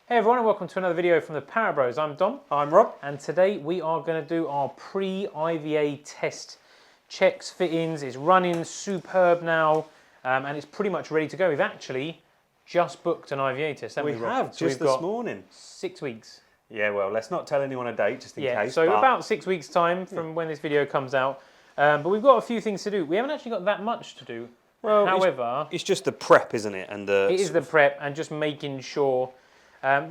Hey everyone, and welcome to another video from the Parrott Bros. I'm Dom. I'm Rob. And today we are going to do our pre-IVA test checks, fittings. It's running superb now, and it's pretty much ready to go. We've actually just booked an IVA test, haven't we, Rob? We have, so just this morning. 6 weeks. Yeah, well, let's not tell anyone a date, just in case. So about 6 weeks' time from when this video comes out. But we've got a few things to do. We haven't actually got that much to do. Well, however, it's just the prep, isn't it? And it is the prep and just making sure.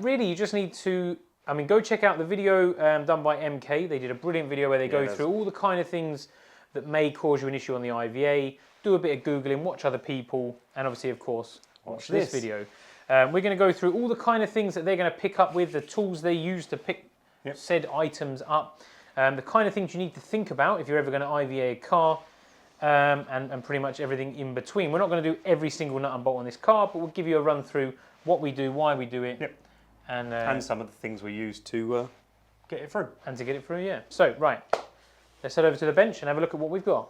Really, you just need to, go check out the video done by MK. They did a brilliant video where they go through all the kind of things that may cause you an issue on the IVA, do a bit of Googling, watch other people, and obviously, of course, watch this video. We're going to go through all the kind of things that they're going to pick up with, the tools they use to pick said items up, the kind of things you need to think about if you're ever going to IVA a car, and pretty much everything in between. We're not going to do every single nut and bolt on this car, but we'll give you a run through what we do, why we do it, and some of the things we use to get it through. And to get it through, yeah. So, right, let's head over to the bench and have a look at what we've got.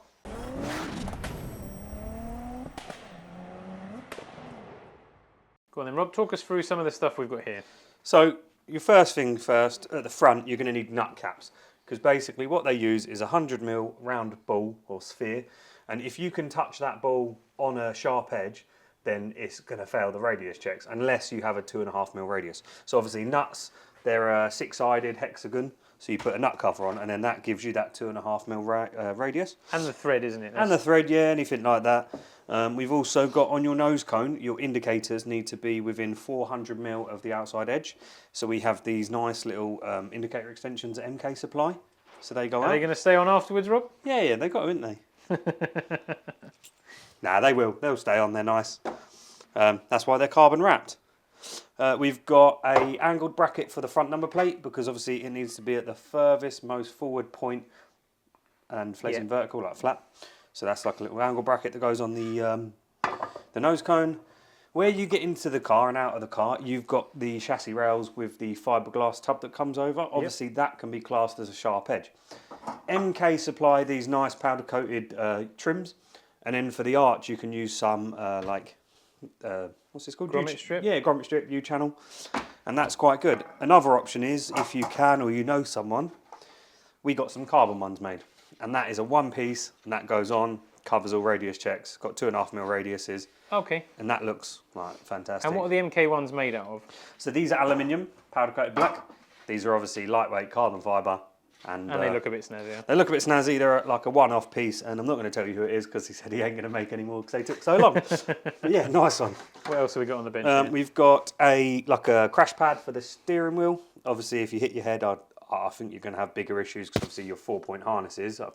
Go on then, Rob, talk us through some of the stuff we've got here. So, your first thing first, at the front, you're going to need nut caps. Because basically what they use is a 100mm round ball or sphere, and if you can touch that ball on a sharp edge, then it's going to fail the radius checks, unless you have a 2.5mm radius. So obviously nuts, they're a 6-sided hexagon, so you put a nut cover on, and then that gives you that 2.5mm radius. And the thread, isn't it? And the thread, yeah, anything like that. We've also got on your nose cone, your indicators need to be within 400mm of the outside edge. So we have these nice little indicator extensions that MK supply. So they go out. Are they going to stay on afterwards, Rob? Yeah, they got to, haven't they? Nah, they will. They'll stay on. They're nice. That's why they're carbon wrapped. We've got a angled bracket for the front number plate because obviously it needs to be at the furthest, most forward point and facing vertical, like flat. So that's like a little angle bracket that goes on the nose cone. Where you get into the car and out of the car, you've got the chassis rails with the fiberglass tub that comes over. Obviously, that can be classed as a sharp edge. MK supply these nice powder coated trims, and then for the arch, you can use some what's this called? Grommet strip. Yeah, grommet strip, U-channel, and that's quite good. Another option is if you can or you know someone, we got some carbon ones made. And that is a one piece, and that goes on, covers all radius checks, got 2.5mm radiuses. Okay. And that looks like fantastic. And what are the MK ones made out of? So these are aluminium, powder coated black. These are obviously lightweight carbon fibre. And they look a bit snazzy. They look a bit snazzy, they're like a one-off piece, and I'm not going to tell you who it is because he said he ain't going to make any more because they took so long. But yeah, nice one. What else have we got on the bench? We've got a crash pad for the steering wheel. Obviously, if you hit your head, I think you're going to have bigger issues because obviously your 4-point harnesses, I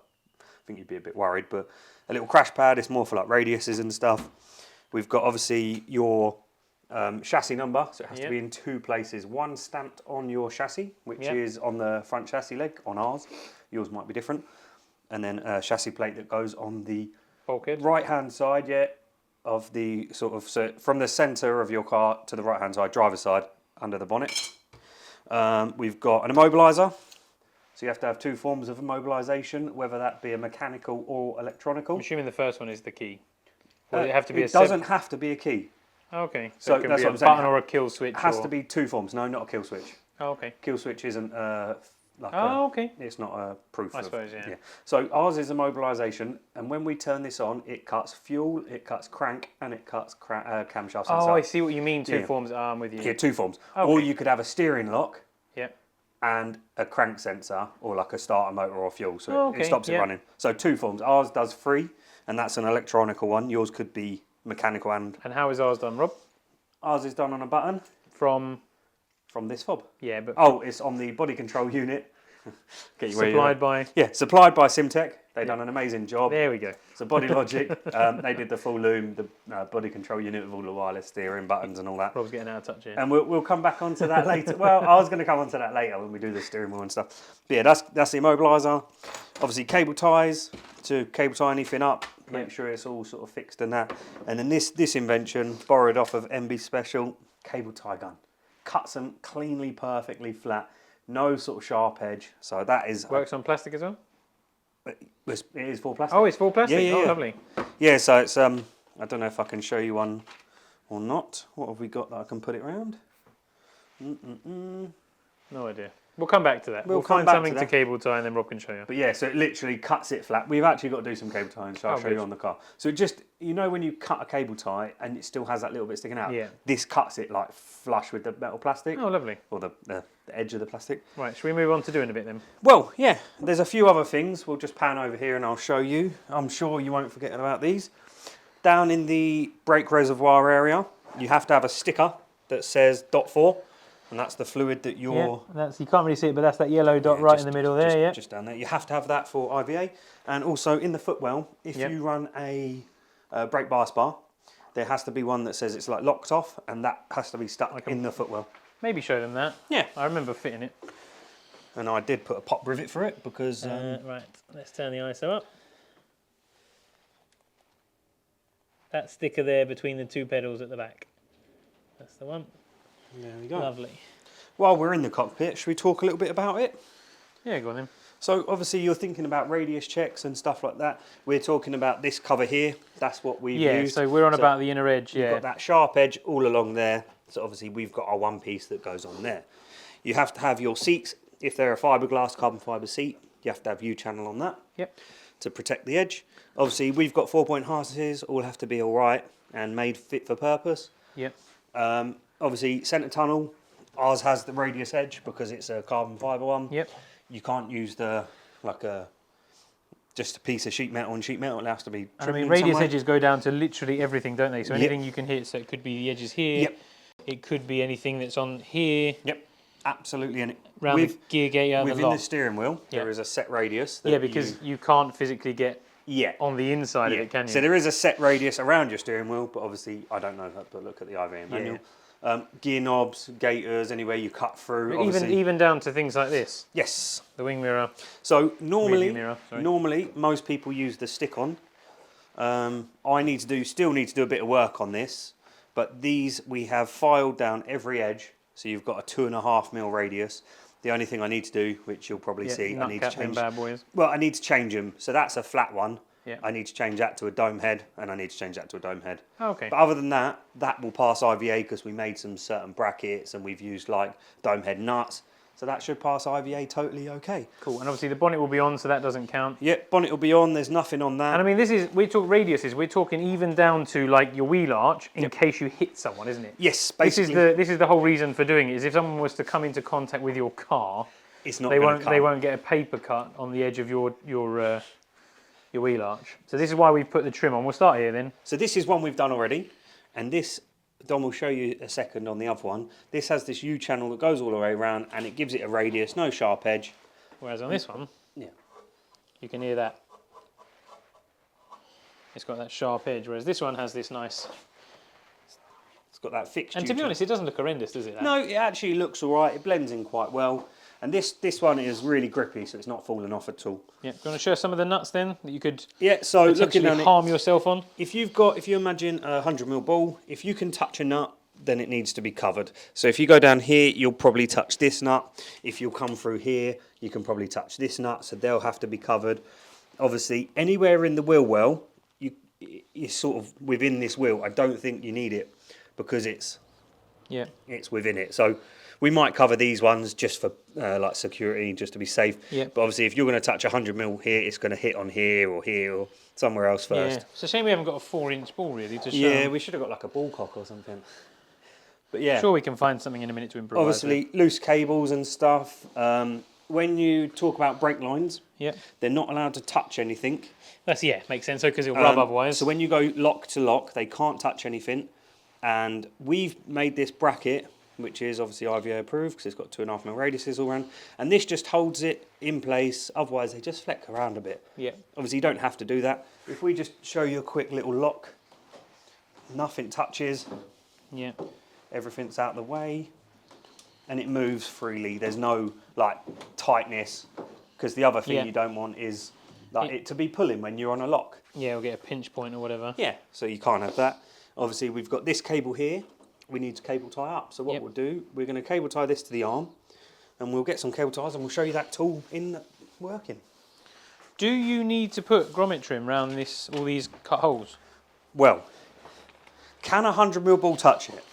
think you'd be a bit worried, but a little crash pad, it's more for like radiuses and stuff. We've got obviously your chassis number, so it has to be in 2 places. One stamped on your chassis, which is on the front chassis leg, on ours. Yours might be different. And then a chassis plate that goes on the bulkhead. Right-hand side, of the so from the centre of your car to the right-hand side, driver's side, under the bonnet. We've got an immobiliser. So you have to have 2 forms of immobilisation, whether that be a mechanical or electronical. I'm assuming the first one is the key. Or does it have to be it doesn't have to be a key. Okay, so it can that's be a button or a kill switch. It has to be 2 forms. No, not a kill switch. Oh, okay. Kill switch isn't okay. It's not a proof. I suppose, yeah. So ours is immobilisation, and when we turn this on, it cuts fuel, it cuts crank, and it cuts camshaft sensor. Oh, I see what you mean. 2 forms. I'm with you. Yeah, 2 forms. Okay. Or you could have a steering lock. Yep. And a crank sensor, or like a starter motor or fuel, so it stops it running. So 2 forms. Ours does 3, and that's an electronical one. Yours could be mechanical and. And how is ours done, Rob? Ours is done on a button. From this fob. Yeah, but it's on the body control unit. Supplied by. Yeah, supplied by Simtech. They've done an amazing job. There we go. So Body Logic, they did the full loom, the body control unit with all the wireless steering buttons and all that. Rob's getting out of touch here. And we'll come back onto that later. Well, I was going to come onto that later when we do the steering wheel and stuff. But yeah, that's the immobiliser. Obviously cable ties to cable tie anything up. Make sure it's all sort of fixed and that. And then this invention, borrowed off of MB Special, cable tie gun. Cuts them cleanly, perfectly flat. No sort of sharp edge. So that is... Works on plastic as well? It is full plastic. Oh, it's full plastic? Yeah. Lovely. Yeah, so it's... I don't know if I can show you one or not. What have we got that I can put it around? No idea. We'll come back to that. We'll come find back to something to that. cable tie and then Rob can show you. But yeah, so it literally cuts it flat. We've actually got to do some cable tying, so I'll show you on the car. So it just, you know when you cut a cable tie and it still has that little bit sticking out? Yeah. This cuts it like flush with the metal plastic. Oh, lovely. Or the edge of the plastic. Right, should we move on to doing a bit then? Well, yeah, there's a few other things. We'll just pan over here and I'll show you. I'm sure you won't forget about these. Down in the brake reservoir area, you have to have a sticker that says .4. And that's the fluid that you're... Yeah, you can't really see it, but that's that yellow dot right in the middle there, Just down there. You have to have that for IVA. And also in the footwell, if you run a brake bias bar, there has to be one that says it's like locked off, and that has to be stuck in the footwell. Maybe show them that. Yeah. I remember fitting it. And I did put a pop rivet for it because... Right, let's turn the ISO up. That sticker there between the two pedals at the back. That's the one. There we go. Lovely. While we're in the cockpit, should we talk a little bit about it? Yeah, go on then. So obviously you're thinking about radius checks and stuff like that. We're talking about this cover here. That's what we've used. So we're on about the inner edge, You've got that sharp edge all along there. So obviously we've got our one piece that goes on there. You have to have your seats. If they're a fiberglass carbon fibre seat, you have to have U-channel on that. Yep. To protect the edge. Obviously we've got 4-point harnesses, all have to be all right and made fit for purpose. Yep. Obviously centre tunnel, ours has the radius edge because it's a carbon fibre one. Yep. You can't use just a piece of sheet metal and sheet metal. It has to be trimmed. I mean, radius edges go down to literally everything, don't they? So anything you can hit. So it could be the edges here. Yep. It could be anything that's on here. Yep. Absolutely. And Round the gear gate out of the within lock. the steering wheel, there is a set radius. That because you can't physically get on the inside of it, can you? So there is a set radius around your steering wheel, but obviously I don't know that, but look at the IVA manual. Gear knobs, gaiters, anywhere you cut through. Even down to things like this. Yes. The wing mirror. So normally, mirror, most people use the stick-on. I still need to do a bit of work on this, but these we have filed down every edge. So you've got a 2.5mm radius. The only thing I need to do, which you'll probably see, I need to change. Bad boys. Well, I need to change them. So that's a flat one. Yeah. I need to change that to a dome head, and I need to change that to a dome head. Okay. But other than that, that will pass IVA because we made some certain brackets and we've used like dome head nuts. So that should pass IVA totally okay. Cool. And obviously the bonnet will be on, so that doesn't count. Yep, bonnet will be on. There's nothing on that. And I mean, we talk radiuses. We're talking even down to like your wheel arch in case you hit someone, isn't it? Yes, basically. This is the whole reason for doing it. Is if someone was to come into contact with your car, it's not. They won't get a paper cut on the edge of your wheel arch. So this is why we put the trim on. We'll start here then. So this is one we've done already, and this. Dom will show you a second on the other one. This has this U-channel that goes all the way around and it gives it a radius, no sharp edge. Whereas on this one, you can hear that. It's got that sharp edge, whereas this one has this nice... It's got that fixed And to be honest, it doesn't look horrendous, does it? That? No, it actually looks all right. It blends in quite well. And this one is really grippy, so it's not falling off at all. Yeah, do you want to show some of the nuts then that you could so looking at harm yourself on? If you imagine a 100mm ball, if you can touch a nut, then it needs to be covered. So if you go down here, you'll probably touch this nut. If you'll come through here, you can probably touch this nut, so they'll have to be covered. Obviously, anywhere in the wheel well, you're sort of within this wheel. I don't think you need it because it's within it. So we might cover these ones just for like security, just to be safe. Yeah. But obviously, if you're going to touch 100mm here, it's going to hit on here or somewhere else first. Yeah. It's a shame we haven't got a 4-inch ball really to show. Yeah, we should have got like a ball cock or something. But yeah. Sure, we can find something in a minute to improve. Obviously, loose cables and stuff. When you talk about brake lines, they're not allowed to touch anything. Makes sense. Because it'll rub otherwise. So when you go lock to lock, they can't touch anything. And we've made this bracket, which is obviously IVA approved because it's got 2.5mm radiuses all around, and this just holds it in place. Otherwise, they just fleck around a bit. Yeah. Obviously, you don't have to do that. If we just show you a quick little lock, nothing touches. Yeah. Everything's out of the way, and it moves freely. There's no like tightness, because the other thing you don't want is like it to be pulling when you're on a lock. Yeah, we'll get a pinch point or whatever. Yeah. So you can't have that. Obviously, we've got this cable here. We need to cable tie up. So what we'll do, we're going to cable tie this to the arm, and we'll get some cable ties and we'll show you that tool in working. Do you need to put grommet trim around all these cut holes? Well, can a 100mm ball touch it?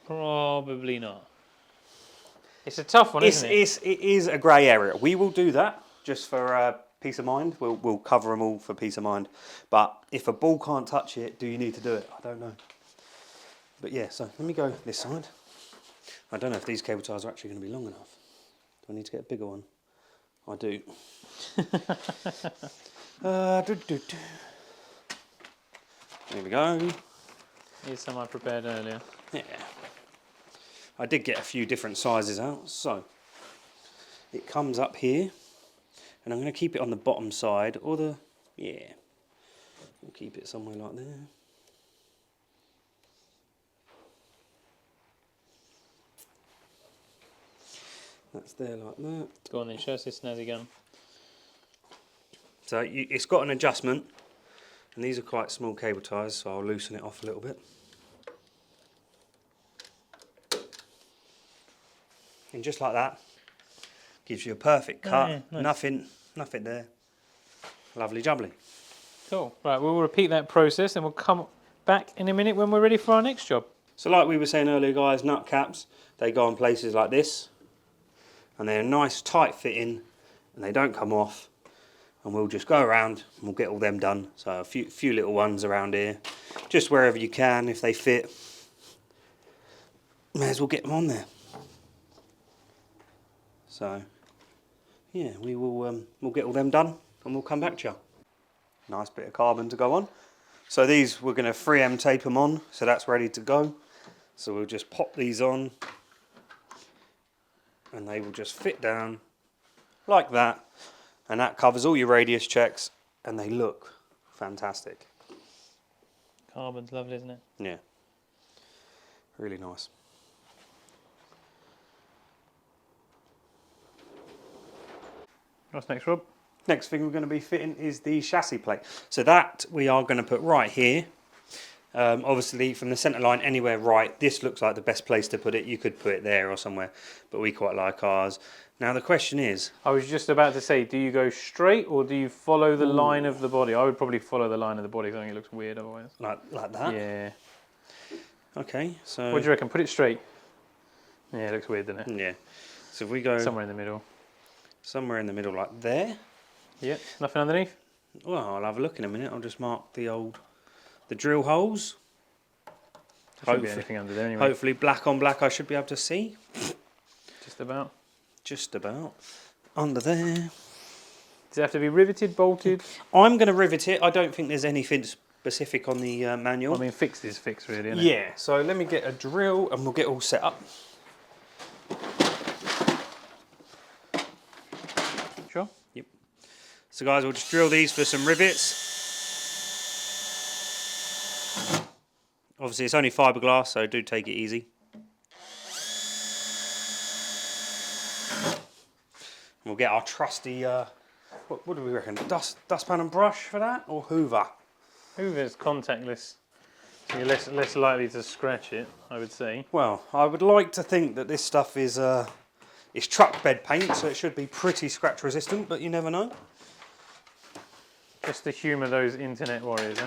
Probably not. It's a tough one, isn't it? It is a grey area. We will do that just for peace of mind. We'll cover them all for peace of mind. But if a ball can't touch it, do you need to do it? I don't know. But yeah, so let me go this side. I don't know if these cable ties are actually going to be long enough. Do I need to get a bigger one? I do. There we go. Here's some I prepared earlier. Yeah. I did get a few different sizes out, so it comes up here, and I'm going to keep it on the bottom side, or the, yeah, we'll keep it somewhere like there. That's there like that. Go on then, show us this snazzy gun. So it's got an adjustment, and these are quite small cable ties, so I'll loosen it off a little bit. And just like that, gives you a perfect cut. Oh, yeah, nice. Nothing there. Lovely jubbly. Cool. Right, we'll repeat that process and we'll come back in a minute when we're ready for our next job. So like we were saying earlier, guys, nut caps, they go on places like this, and they're nice tight fitting, and they don't come off. And we'll just go around and we'll get all them done. So a few little ones around here, just wherever you can, if they fit. May as well get them on there. So, yeah, we'll get all them done and we'll come back to you. Nice bit of carbon to go on. So these, we're going to 3M tape them on, so that's ready to go. So we'll just pop these on and they will just fit down like that. And that covers all your radius checks and they look fantastic. Carbon's lovely, isn't it? Yeah, really nice. What's next, Rob? Next thing we're going to be fitting is the chassis plate. So that we are going to put right here. Obviously from the centre line anywhere right, this looks like the best place to put it. You could put it there or somewhere, but we quite like ours. Now the question is... I was just about to say, do you go straight or do you follow the line of the body? I would probably follow the line of the body because I think it looks weird otherwise. Like that? Yeah. Okay, so... What do you reckon? Put it straight. Yeah, it looks weird, doesn't it? Yeah. So if we go... Somewhere in the middle. Somewhere in the middle like there. Yeah, nothing underneath? Well, I'll have a look in a minute. I'll just mark the drill holes. There shouldn't be anything under there anyway. Hopefully black on black I should be able to see. Just about. Just about. Under there. Does it have to be riveted, bolted? I'm going to rivet it. I don't think there's anything specific on the manual. I mean, fixed is fixed really, isn't it? Yeah, so let me get a drill and we'll get all set up. Sure? Yep. So guys, we'll just drill these for some rivets. Obviously it's only fiberglass, so do take it easy. We'll get our trusty, what do we reckon, dustpan and brush for that, or Hoover? Hoover's contactless, so you're less likely to scratch it, I would say. Well, I would like to think that this stuff is truck bed paint, so it should be pretty scratch resistant, but you never know. Just to humour those internet warriors, eh?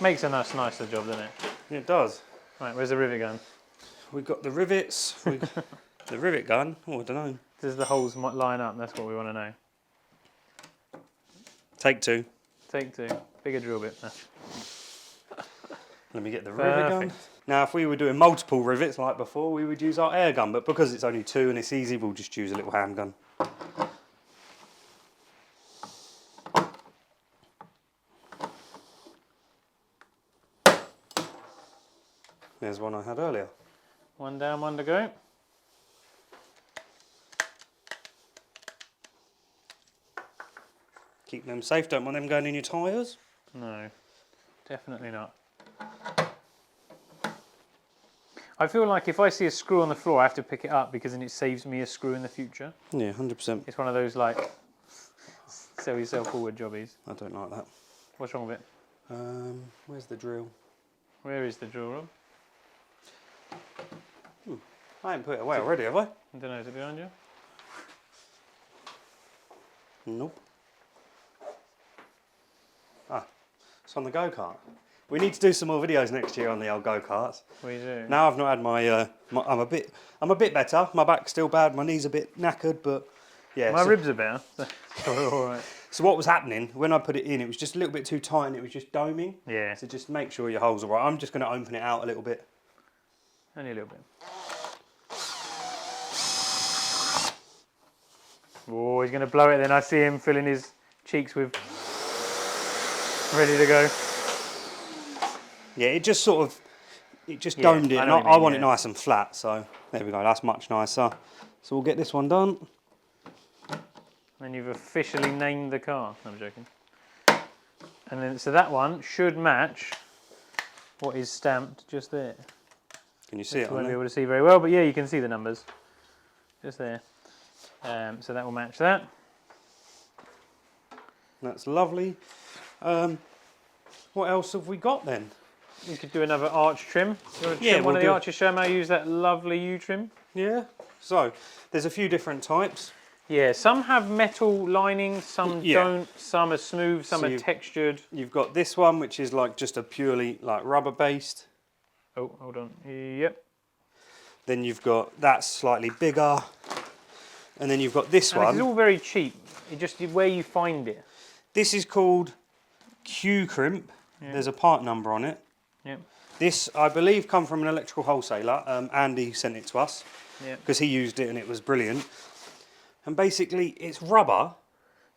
Makes a nicer job, doesn't it? It does. Right, where's the rivet gun? We've got the rivets, the rivet gun, oh I don't know. Does the holes line up? That's what we want to know. Take two. Take two. Bigger drill bit. Let me get the rivet gun. Now if we were doing multiple rivets like before, we would use our air gun, but because it's only two and it's easy, we'll just use a little handgun. There's one I had earlier. One down, one to go. Keep them safe, don't want them going in your tyres. No, definitely not. I feel like if I see a screw on the floor, I have to pick it up because then it saves me a screw in the future. Yeah, 100%. It's one of those like sell yourself forward jobbies. I don't like that. What's wrong with it? Where's the drill? Where is the drill, Rob? I haven't put it away already, have I? I don't know, is it behind you? Nope. It's on the go-kart. We need to do some more videos next year on the old go-karts. We do. Now I've not had I'm a bit better. My back's still bad. My knee's a bit knackered, but yeah. My ribs are better. So we're all right. So what was happening when I put it in? It was just a little bit too tight, and it was just doming. Yeah. So just make sure your holes are right. I'm just going to open it out a little bit. Only a little bit. Oh, he's going to blow it then. I see him filling his cheeks with... ready to go. Yeah, it just sort of... It just domed it, and I want it nice and flat, so there we go. That's much nicer. So we'll get this one done. And you've officially named the car. I'm joking. And then, so that one should match what is stamped just there. Can you see it? You won't be able to see very well, but yeah, you can see the numbers. Just there. So that will match that. That's lovely. What else have we got then? You could do another arch trim. You want to trim one of the arches, show them how you use that lovely U-trim? Yeah. So, there's a few different types. Yeah, some have metal lining, some don't. Some are smooth, some are textured. You've got this one, which is like just a purely like rubber based. Oh, hold on. Yep. Then you've got that's slightly bigger. And then you've got this one. This is all very cheap. It just where you find it. This is called Q Crimp. Yeah. There's a part number on it. Yep. This, I believe, come from an electrical wholesaler. Andy sent it to us because he used it and it was brilliant. And basically, it's rubber.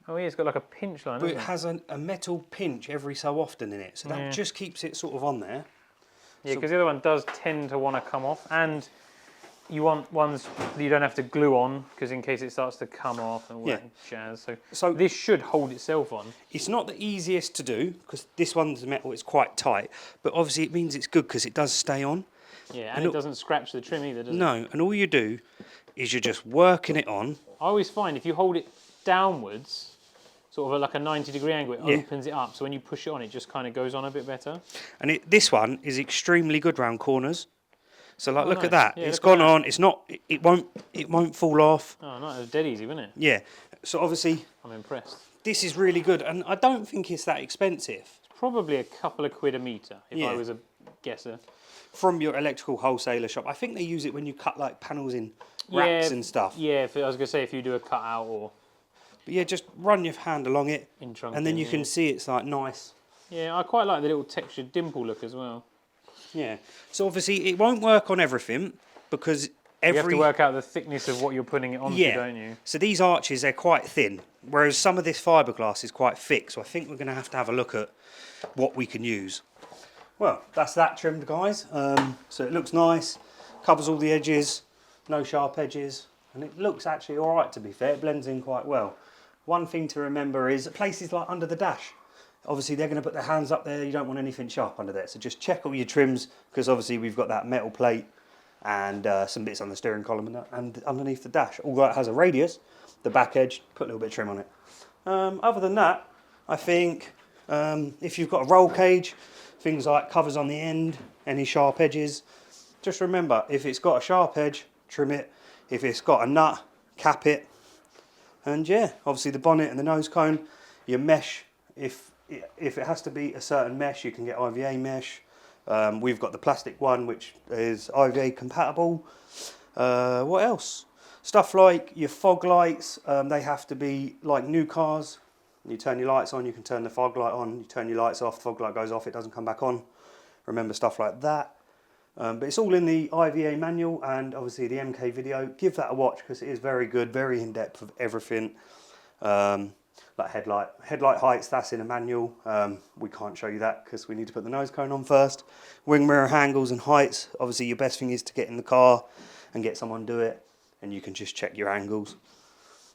Oh yeah, it's got like a pinch line, but it has a metal pinch every so often in it. So that just keeps it sort of on there. Yeah, because the other one does tend to want to come off. And you want ones that you don't have to glue on, because in case it starts to come off and all that jazz. So this should hold itself on. It's not the easiest to do, because this one's metal, it's quite tight. But obviously it means it's good, because it does stay on. Yeah, and it doesn't scratch the trim either, does it? No, and all you do is you're just working it on. I always find if you hold it downwards, sort of like a 90-degree angle, it opens it up. So when you push it on, it just kind of goes on a bit better. And this one is extremely good round corners. So like, look at that. Yeah, it's gone on. It's not. It won't fall off. Oh, no, it was dead easy, wasn't it? Yeah. So obviously, I'm impressed. This is really good, and I don't think it's that expensive. It's probably a couple of quid a metre, if I was a guesser. From your electrical wholesaler shop, I think they use it when you cut like panels in racks and stuff. Yeah, I was gonna say if you do a cutout or. But yeah, just run your hand along it, and then you can see it's like nice. Yeah, I quite like the little textured dimple look as well. Yeah, so obviously it won't work on everything because you have to work out the thickness of what you're putting it onto, don't you? So these arches, they're quite thin, whereas some of this fiberglass is quite thick. So I think we're going to have a look at what we can use. Well, that's that trimmed, guys. So it looks nice, covers all the edges, no sharp edges, and it looks actually all right, to be fair. It blends in quite well. One thing to remember is places like under the dash. Obviously, they're going to put their hands up there. You don't want anything sharp under there. So just check all your trims, because obviously we've got that metal plate and some bits on the steering column and underneath the dash. Although it has a radius, the back edge, put a little bit of trim on it. Other than that, I think if you've got a roll cage, things like covers on the end, any sharp edges, just remember, if it's got a sharp edge, trim it. If it's got a nut, cap it. And yeah, obviously the bonnet and the nose cone, your mesh, if it has to be a certain mesh, you can get IVA mesh. We've got the plastic one, which is IVA compatible. What else? Stuff like your fog lights, they have to be like new cars. You turn your lights on, you can turn the fog light on. You turn your lights off, the fog light goes off, it doesn't come back on. Remember stuff like that. But it's all in the IVA manual and obviously the MK video. Give that a watch because it is very good, very in-depth of everything. Like headlight heights, that's in a manual. We can't show you that because we need to put the nose cone on first. Wing mirror angles and heights. Obviously your best thing is to get in the car and get someone do it, and you can just check your angles.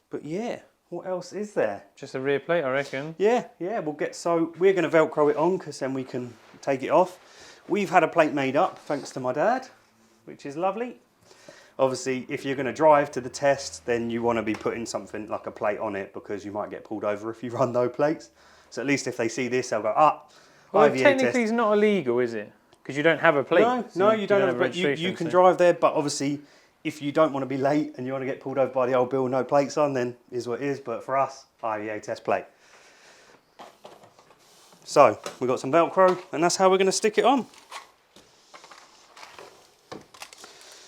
But yeah, what else is there? Just a rear plate, I reckon. Yeah, so we're going to Velcro it on because then we can take it off. We've had a plate made up thanks to my dad, which is lovely. Obviously, if you're going to drive to the test, then you want to be putting something like a plate on it because you might get pulled over if you run no plates. So at least if they see this, they'll go, well, IVA technically test. It's not illegal, is it? Because you don't have a plate. No, you don't have a plate. You can drive there, but obviously, if you don't want to be late and you want to get pulled over by the old bill, no plates on, then is what it is. But for us, IVA test plate. So we've got some Velcro, and that's how we're going to stick it on.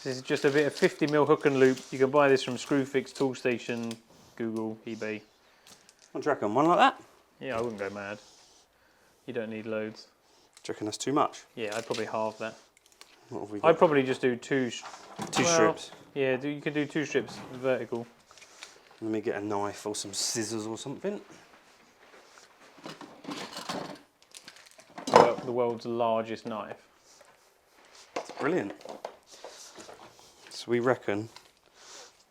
This is just a bit of 50mm hook and loop. You can buy this from Screwfix, Toolstation, Google, eBay. What do you reckon? One like that? Yeah, I wouldn't go mad. You don't need loads. Do you reckon that's too much? Yeah, I'd probably halve that. What have we got? I'd probably just do two strips. Yeah, you could do 2 strips vertical. Let me get a knife or some scissors or something. The world's largest knife. Brilliant. So we reckon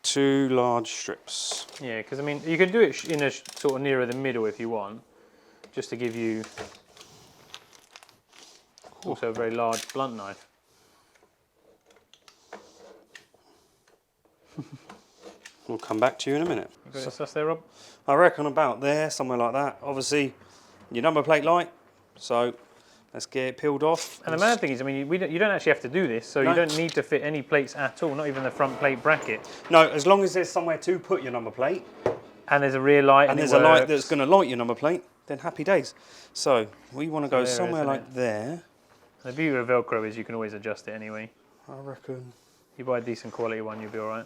2 large strips. Yeah, because I mean, you could do it in a sort of nearer the middle if you want, just to give you also a very large blunt knife. We'll come back to you in a minute. You got any suss there, Rob? I reckon about there, somewhere like that. Obviously, your number plate light, so let's get it peeled off. And the mad thing is, I mean, you don't actually have to do this, so No. you don't need to fit any plates at all, not even the front plate bracket. No, as long as there's somewhere to put your number plate, And there's a rear light, and there's a light that's going to light your number plate, then happy days. So we want to go somewhere like there. The beauty of Velcro is you can always adjust it anyway. I reckon. You buy a decent quality one, you'll be all right.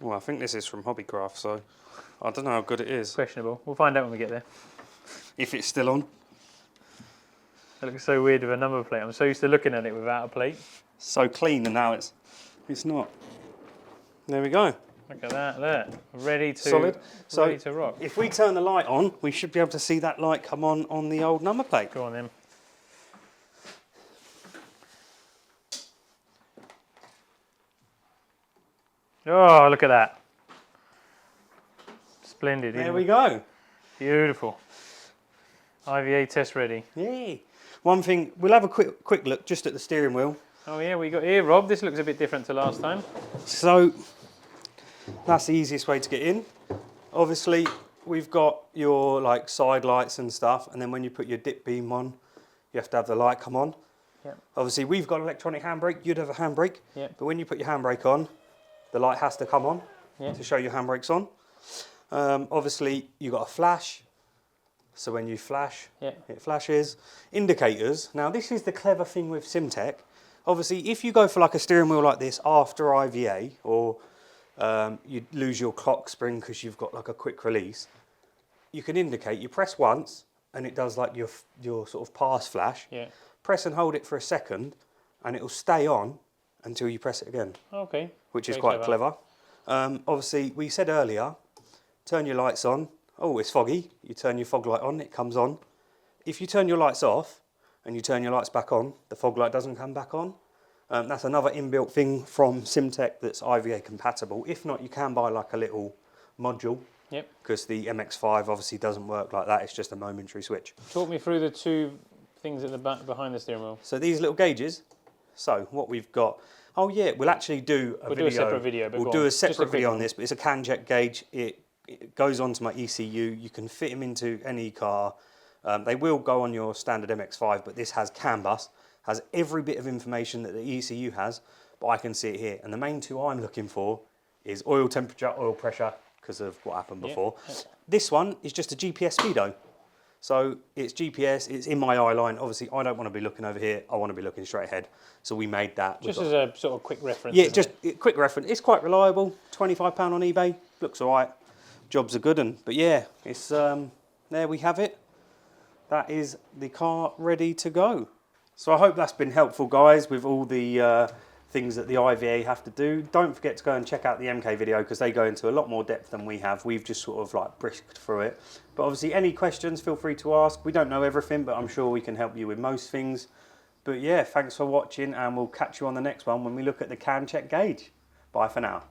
Well, I think this is from Hobbycraft, so I don't know how good it is. Questionable. We'll find out when we get there. If it's still on. It looks so weird with a number plate. I'm so used to looking at it without a plate. So clean, and now it's not. There we go. Look at that, there. Ready to, Solid. ready to rock. If we turn the light on, we should be able to see that light come on the old number plate. Go on then. Oh, look at that. Splendid. There we go. Beautiful. IVA test ready. Yay. One thing, we'll have a quick look just at the steering wheel. Oh yeah, we got here, Rob. This looks a bit different to last time. So that's the easiest way to get in. Obviously, we've got your like side lights and stuff, and then when you put your dip beam on, you have to have the light come on. Yep. Obviously, we've got electronic handbrake. You'd have a handbrake. Yep. But when you put your handbrake on, the light has to come on Yep. to show your handbrake's on. Obviously, you've got a flash. So when you flash, Yep. it flashes. Indicators. Now, this is the clever thing with SimTech. Obviously, if you go for like a steering wheel like this after IVA, or you lose your clock spring because you've got like a quick release, you can indicate. You press once, and it does like your sort of pass flash. Yeah. Press and hold it for a second, and it will stay on until you press it again. Okay. Which is Very quite clever. Obviously, we said earlier, turn your lights on. Oh, it's foggy. You turn your fog light on, it comes on. If you turn your lights off and you turn your lights back on, the fog light doesn't come back on. That's another inbuilt thing from SimTech that's IVA compatible. If not, you can buy like a little module. Yep. Because the MX-5 obviously doesn't work like that. It's just a momentary switch. Talk me through the 2 things at the back behind the steering wheel. So these little gauges. So what we've got. Oh yeah, we'll actually do a video. Do a separate video. But We'll do a separate video on this, but it's a CAN check gauge. It goes onto my ECU. You can fit them into any car. They will go on your standard MX-5, but this has CAN bus, has every bit of information that the ECU has, but I can see it here. And the main 2 I'm looking for is oil temperature, oil pressure, because of what happened before. Yep. This one is just a GPS speedo. So it's GPS, it's in my eye line. Obviously, I don't want to be looking over here. I want to be looking straight ahead. So we made that. Just as a sort of quick reference. Yeah, just quick reference. It's quite reliable. £25 on eBay. Looks all right. Job's a good one. But yeah, it's there we have it. That is the car ready to go. So I hope that's been helpful, guys, with all the things that the IVA have to do. Don't forget to go and check out the MK video because they go into a lot more depth than we have. We've just sort of like brisked through it. But obviously any questions, feel free to ask. We don't know everything, but I'm sure we can help you with most things. But yeah, thanks for watching and we'll catch you on the next one when we look at the CAN check gauge. Bye for now.